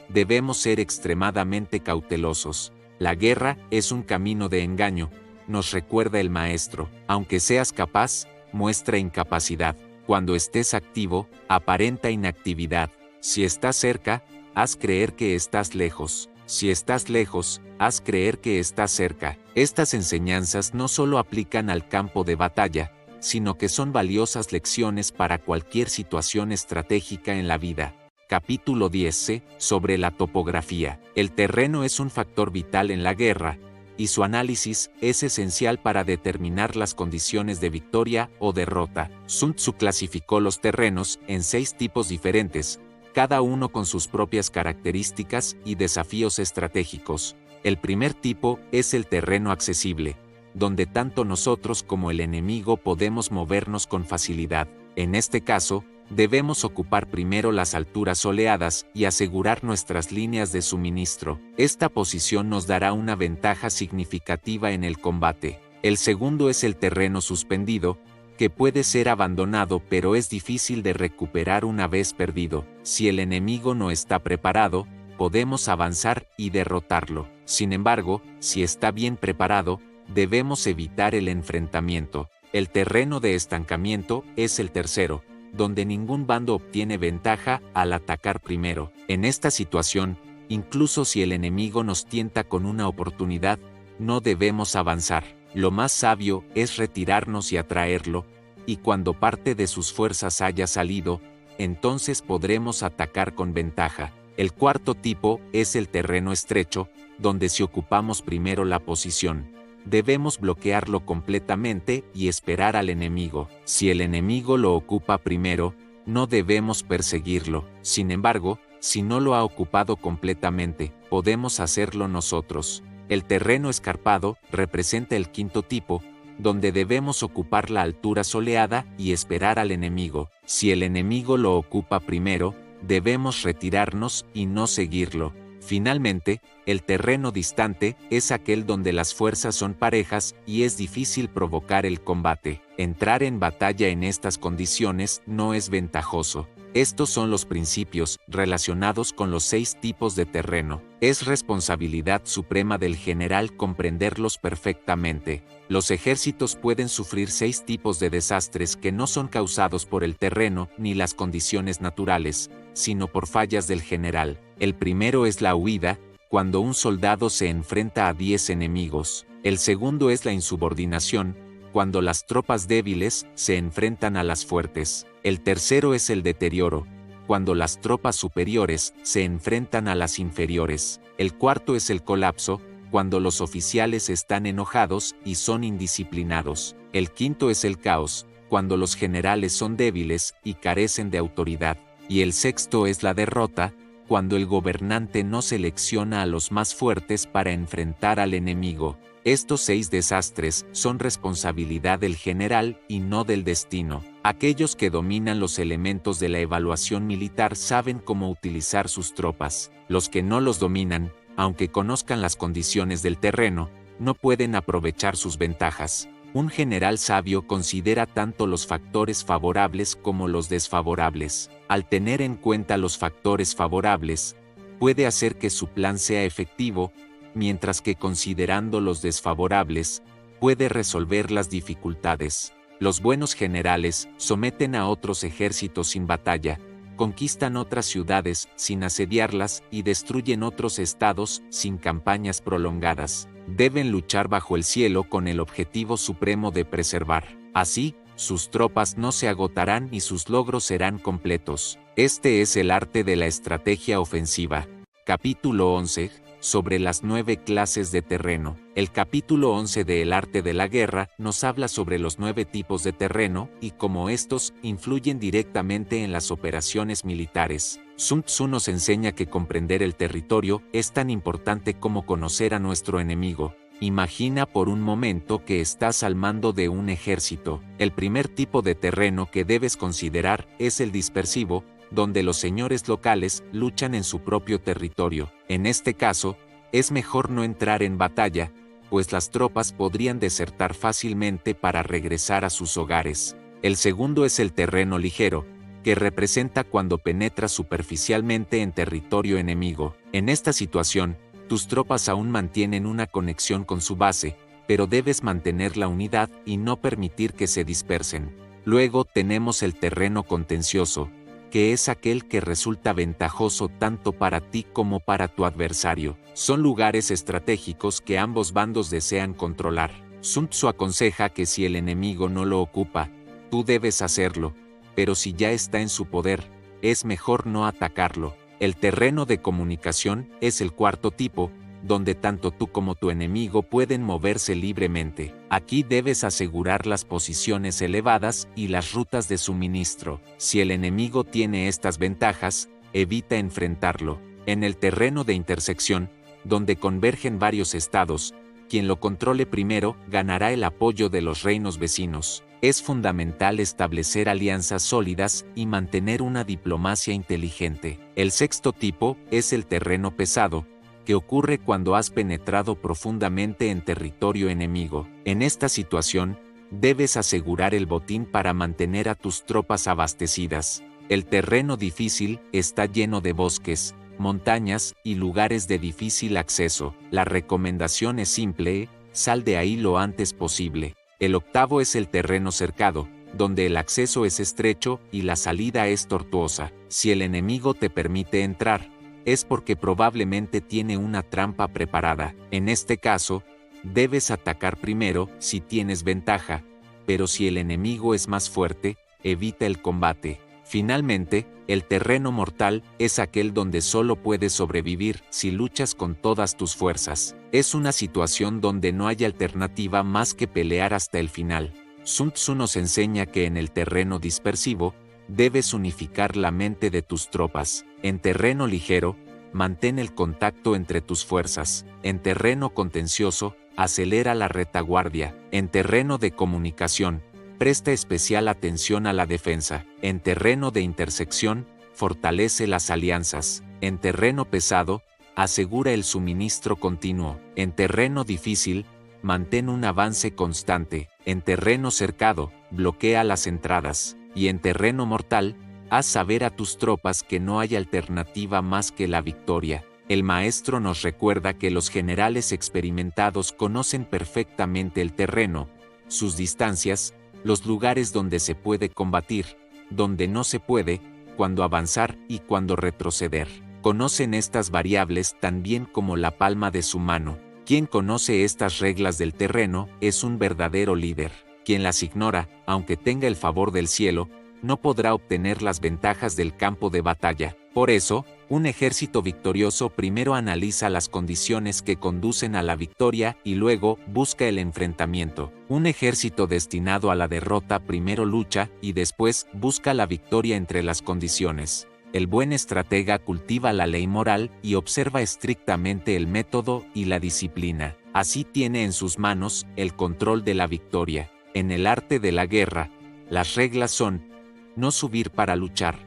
debemos ser extremadamente cautelosos. La guerra es un camino de engaño, nos recuerda el maestro. Aunque seas capaz, muestra incapacidad. Cuando estés activo, aparenta inactividad. Si estás cerca, haz creer que estás lejos. Si estás lejos, haz creer que estás cerca. Estas enseñanzas no solo aplican al campo de batalla, sino que son valiosas lecciones para cualquier situación estratégica en la vida. Capítulo 10. Sobre la topografía. El terreno es un factor vital en la guerra, y su análisis es esencial para determinar las condiciones de victoria o derrota. Sun Tzu clasificó los terrenos en 6 tipos diferentes, cada uno con sus propias características y desafíos estratégicos. El primer tipo es el terreno accesible, donde tanto nosotros como el enemigo podemos movernos con facilidad. En este caso, debemos ocupar primero las alturas soleadas y asegurar nuestras líneas de suministro. Esta posición nos dará una ventaja significativa en el combate. El segundo es el terreno suspendido, que puede ser abandonado pero es difícil de recuperar una vez perdido. Si el enemigo no está preparado, podemos avanzar y derrotarlo. Sin embargo, si está bien preparado, debemos evitar el enfrentamiento. El terreno de estancamiento es el tercero, donde ningún bando obtiene ventaja al atacar primero. En esta situación, incluso si el enemigo nos tienta con una oportunidad, no debemos avanzar. Lo más sabio es retirarnos y atraerlo, y cuando parte de sus fuerzas haya salido, entonces podremos atacar con ventaja. El cuarto tipo es el terreno estrecho, donde si ocupamos primero la posición, debemos bloquearlo completamente y esperar al enemigo. Si el enemigo lo ocupa primero, no debemos perseguirlo. Sin embargo, si no lo ha ocupado completamente, podemos hacerlo nosotros. El terreno escarpado representa el quinto tipo, donde debemos ocupar la altura soleada y esperar al enemigo. Si el enemigo lo ocupa primero, debemos retirarnos y no seguirlo. Finalmente, el terreno distante es aquel donde las fuerzas son parejas y es difícil provocar el combate. Entrar en batalla en estas condiciones no es ventajoso. Estos son los principios relacionados con los 6 tipos de terreno. Es responsabilidad suprema del general comprenderlos perfectamente. Los ejércitos pueden sufrir 6 tipos de desastres que no son causados por el terreno ni las condiciones naturales, sino por fallas del general. El primero es la huida, cuando un soldado se enfrenta a 10 enemigos. El segundo es la insubordinación, cuando las tropas débiles se enfrentan a las fuertes. El tercero es el deterioro, cuando las tropas superiores se enfrentan a las inferiores. El cuarto es el colapso, cuando los oficiales están enojados y son indisciplinados. El quinto es el caos, cuando los generales son débiles y carecen de autoridad. Y el sexto es la derrota, cuando el gobernante no selecciona a los más fuertes para enfrentar al enemigo. Estos 6 desastres son responsabilidad del general y no del destino. Aquellos que dominan los elementos de la evaluación militar saben cómo utilizar sus tropas. Los que no los dominan, aunque conozcan las condiciones del terreno, no pueden aprovechar sus ventajas. Un general sabio considera tanto los factores favorables como los desfavorables. Al tener en cuenta los factores favorables, puede hacer que su plan sea efectivo, mientras que considerando los desfavorables, puede resolver las dificultades. Los buenos generales someten a otros ejércitos sin batalla, conquistan otras ciudades sin asediarlas y destruyen otros estados sin campañas prolongadas. Deben luchar bajo el cielo con el objetivo supremo de preservar. Así, sus tropas no se agotarán y sus logros serán completos. Este es el arte de la estrategia ofensiva. Capítulo 11. Sobre las 9 clases de terreno. El capítulo 11 de El arte de la guerra nos habla sobre los 9 tipos de terreno y cómo estos influyen directamente en las operaciones militares. Sun Tzu nos enseña que comprender el territorio es tan importante como conocer a nuestro enemigo. Imagina por un momento que estás al mando de un ejército. El primer tipo de terreno que debes considerar es el dispersivo, donde los señores locales luchan en su propio territorio. En este caso, es mejor no entrar en batalla, pues las tropas podrían desertar fácilmente para regresar a sus hogares. El segundo es el terreno ligero, que representa cuando penetras superficialmente en territorio enemigo. En esta situación, tus tropas aún mantienen una conexión con su base, pero debes mantener la unidad y no permitir que se dispersen. Luego tenemos el terreno contencioso, que es aquel que resulta ventajoso tanto para ti como para tu adversario. Son lugares estratégicos que ambos bandos desean controlar. Sun Tzu aconseja que si el enemigo no lo ocupa, tú debes hacerlo, pero si ya está en su poder, es mejor no atacarlo. El terreno de comunicación es el cuarto tipo, donde tanto tú como tu enemigo pueden moverse libremente. Aquí debes asegurar las posiciones elevadas y las rutas de suministro. Si el enemigo tiene estas ventajas, evita enfrentarlo. En el terreno de intersección, donde convergen varios estados, quien lo controle primero ganará el apoyo de los reinos vecinos. Es fundamental establecer alianzas sólidas y mantener una diplomacia inteligente. El sexto tipo es el terreno pesado, que ocurre cuando has penetrado profundamente en territorio enemigo. En esta situación, debes asegurar el botín para mantener a tus tropas abastecidas. El terreno difícil está lleno de bosques, montañas y lugares de difícil acceso. La recomendación es simple: sal de ahí lo antes posible. El octavo es el terreno cercado, donde el acceso es estrecho y la salida es tortuosa. Si el enemigo te permite entrar, es porque probablemente tiene una trampa preparada. En este caso, debes atacar primero si tienes ventaja, pero si el enemigo es más fuerte, evita el combate. Finalmente, el terreno mortal es aquel donde solo puedes sobrevivir si luchas con todas tus fuerzas. Es una situación donde no hay alternativa más que pelear hasta el final. Sun Tzu nos enseña que en el terreno dispersivo, debes unificar la mente de tus tropas. En terreno ligero, mantén el contacto entre tus fuerzas. En terreno contencioso, acelera la retaguardia. En terreno de comunicación, presta especial atención a la defensa. En terreno de intersección, fortalece las alianzas. En terreno pesado, asegura el suministro continuo. En terreno difícil, mantén un avance constante. En terreno cercado, bloquea las entradas. Y en terreno mortal, Haz saber a tus tropas que no hay alternativa más que la victoria. El maestro nos recuerda que los generales experimentados conocen perfectamente el terreno, sus distancias, los lugares donde se puede combatir, donde no se puede, cuándo avanzar y cuándo retroceder. Conocen estas variables tan bien como la palma de su mano. Quien conoce estas reglas del terreno es un verdadero líder. Quien las ignora, aunque tenga el favor del cielo, no podrá obtener las ventajas del campo de batalla. Por eso, un ejército victorioso primero analiza las condiciones que conducen a la victoria y luego busca el enfrentamiento. Un ejército destinado a la derrota primero lucha y después busca la victoria entre las condiciones. El buen estratega cultiva la ley moral y observa estrictamente el método y la disciplina. Así tiene en sus manos el control de la victoria. En el arte de la guerra, las reglas son: no subir para luchar,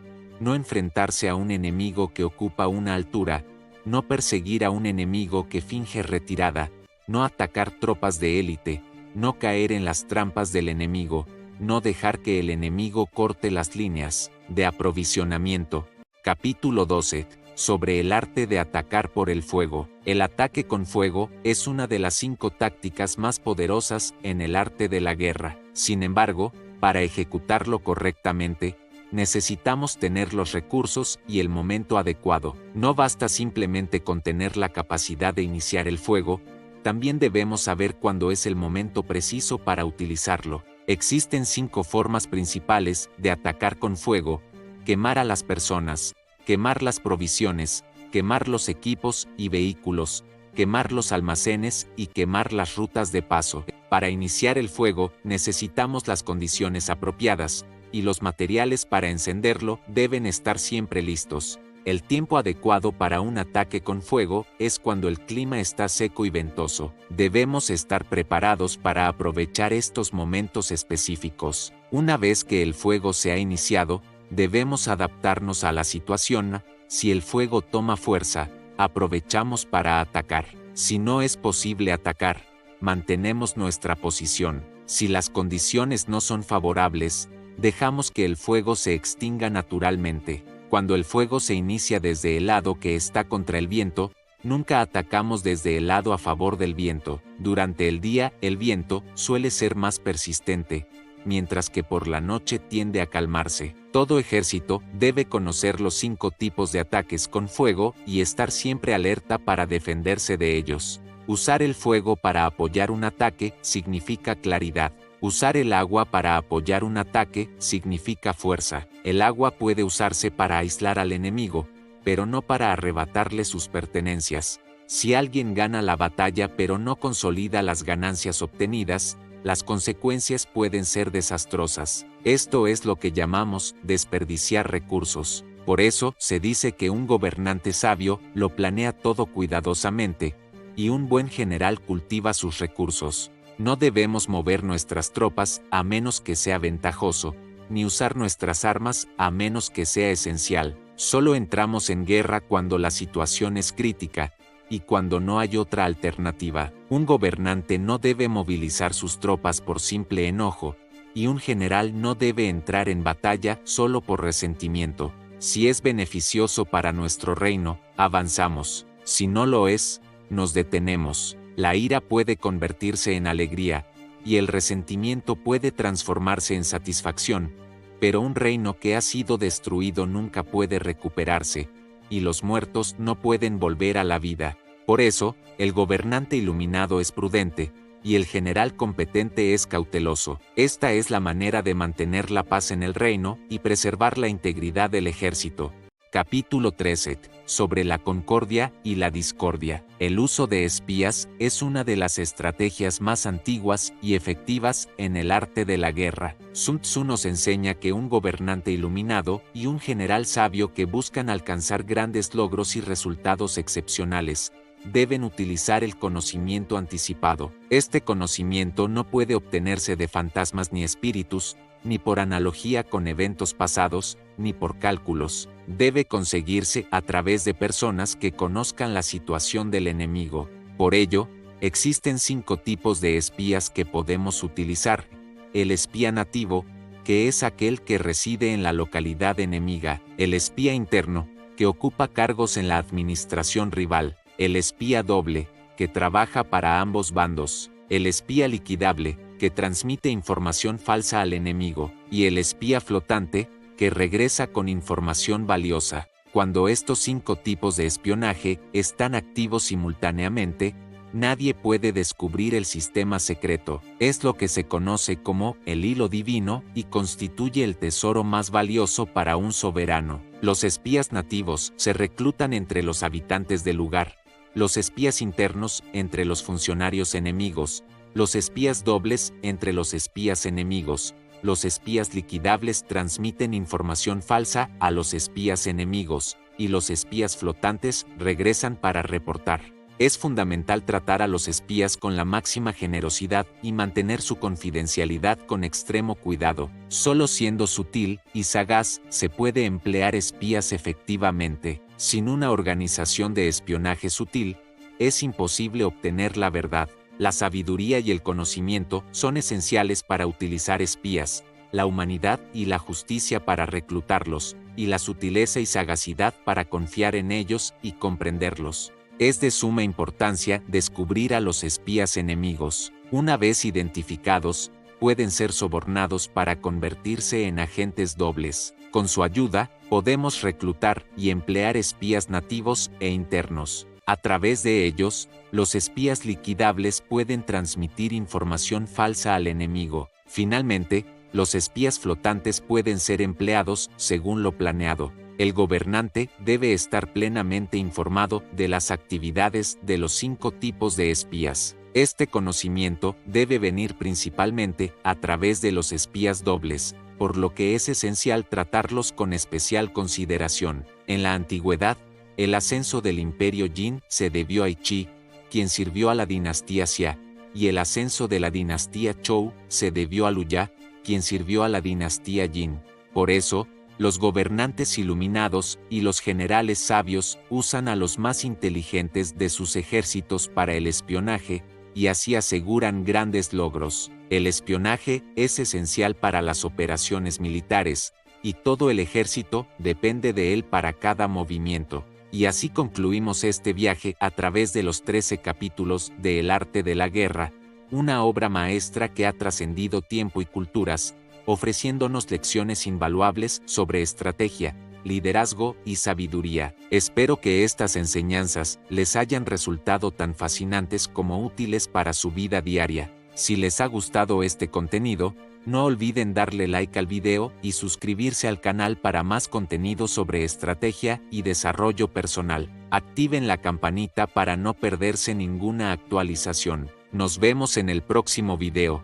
no enfrentarse a un enemigo que ocupa una altura, no perseguir a un enemigo que finge retirada, no atacar tropas de élite, no caer en las trampas del enemigo, no dejar que el enemigo corte las líneas de aprovisionamiento. Capítulo 12. Sobre el arte de atacar por el fuego. El ataque con fuego es una de las 5 tácticas más poderosas en el arte de la guerra. Sin embargo, para ejecutarlo correctamente, necesitamos tener los recursos y el momento adecuado. No basta simplemente con tener la capacidad de iniciar el fuego, también debemos saber cuándo es el momento preciso para utilizarlo. Existen 5 formas principales de atacar con fuego: quemar a las personas, quemar las provisiones, quemar los equipos y vehículos, quemar los almacenes y quemar las rutas de paso. Para iniciar el fuego necesitamos las condiciones apropiadas, y los materiales para encenderlo deben estar siempre listos. El tiempo adecuado para un ataque con fuego es cuando el clima está seco y ventoso. Debemos estar preparados para aprovechar estos momentos específicos. Una vez que el fuego se ha iniciado, debemos adaptarnos a la situación. Si el fuego toma fuerza, aprovechamos para atacar. Si no es posible atacar, mantenemos nuestra posición. Si las condiciones no son favorables, dejamos que el fuego se extinga naturalmente. Cuando el fuego se inicia desde el lado que está contra el viento, nunca atacamos desde el lado a favor del viento. Durante el día, el viento suele ser más persistente, mientras que por la noche tiende a calmarse. Todo ejército debe conocer los 5 tipos de ataques con fuego y estar siempre alerta para defenderse de ellos. Usar el fuego para apoyar un ataque significa claridad. Usar el agua para apoyar un ataque significa fuerza. El agua puede usarse para aislar al enemigo, pero no para arrebatarle sus pertenencias. Si alguien gana la batalla pero no consolida las ganancias obtenidas, las consecuencias pueden ser desastrosas. Esto es lo que llamamos desperdiciar recursos. Por eso se dice que un gobernante sabio lo planea todo cuidadosamente, y un buen general cultiva sus recursos. No debemos mover nuestras tropas a menos que sea ventajoso, ni usar nuestras armas a menos que sea esencial. Solo entramos en guerra cuando la situación es crítica, y cuando no hay otra alternativa. Un gobernante no debe movilizar sus tropas por simple enojo, y un general no debe entrar en batalla solo por resentimiento. Si es beneficioso para nuestro reino, avanzamos. Si no lo es, nos detenemos. La ira puede convertirse en alegría, y el resentimiento puede transformarse en satisfacción, pero un reino que ha sido destruido nunca puede recuperarse, y los muertos no pueden volver a la vida. Por eso, el gobernante iluminado es prudente, y el general competente es cauteloso. Esta es la manera de mantener la paz en el reino y preservar la integridad del ejército. Capítulo 13. Sobre la concordia y la discordia. El uso de espías es una de las estrategias más antiguas y efectivas en el arte de la guerra. Sun Tzu nos enseña que un gobernante iluminado y un general sabio que buscan alcanzar grandes logros y resultados excepcionales deben utilizar el conocimiento anticipado. Este conocimiento no puede obtenerse de fantasmas ni espíritus, ni por analogía con eventos pasados, ni por cálculos. Debe conseguirse a través de personas que conozcan la situación del enemigo. Por ello, existen 5 tipos de espías que podemos utilizar. El espía nativo, que es aquel que reside en la localidad enemiga, el espía interno, que ocupa cargos en la administración rival, el espía doble, que trabaja para ambos bandos, el espía liquidable, que transmite información falsa al enemigo, y el espía flotante, que regresa con información valiosa. Cuando estos 5 tipos de espionaje están activos simultáneamente, nadie puede descubrir el sistema secreto. Es lo que se conoce como el hilo divino y constituye el tesoro más valioso para un soberano. Los espías nativos se reclutan entre los habitantes del lugar, los espías internos entre los funcionarios enemigos, los espías dobles entre los espías enemigos. Los espías liquidables transmiten información falsa a los espías enemigos, y los espías flotantes regresan para reportar. Es fundamental tratar a los espías con la máxima generosidad y mantener su confidencialidad con extremo cuidado. Solo siendo sutil y sagaz se puede emplear espías efectivamente. Sin una organización de espionaje sutil, es imposible obtener la verdad. La sabiduría y el conocimiento son esenciales para utilizar espías, la humanidad y la justicia para reclutarlos, y la sutileza y sagacidad para confiar en ellos y comprenderlos. Es de suma importancia descubrir a los espías enemigos. Una vez identificados, pueden ser sobornados para convertirse en agentes dobles. Con su ayuda, podemos reclutar y emplear espías nativos e internos. A través de ellos, los espías liquidables pueden transmitir información falsa al enemigo. Finalmente, los espías flotantes pueden ser empleados según lo planeado. El gobernante debe estar plenamente informado de las actividades de los 5 tipos de espías. Este conocimiento debe venir principalmente a través de los espías dobles, por lo que es esencial tratarlos con especial consideración. En la antigüedad, el ascenso del imperio Jin se debió a Yi, quien sirvió a la dinastía Xia, y el ascenso de la dinastía Zhou se debió a Lu Ya, quien sirvió a la dinastía Jin. Por eso, los gobernantes iluminados y los generales sabios usan a los más inteligentes de sus ejércitos para el espionaje, y así aseguran grandes logros. El espionaje es esencial para las operaciones militares, y todo el ejército depende de él para cada movimiento. Y así concluimos este viaje a través de los 13 capítulos de El arte de la guerra, una obra maestra que ha trascendido tiempo y culturas, ofreciéndonos lecciones invaluables sobre estrategia, liderazgo y sabiduría. Espero que estas enseñanzas les hayan resultado tan fascinantes como útiles para su vida diaria. Si les ha gustado este contenido, no olviden darle like al video y suscribirse al canal para más contenido sobre estrategia y desarrollo personal. Activen la campanita para no perderse ninguna actualización. Nos vemos en el próximo video.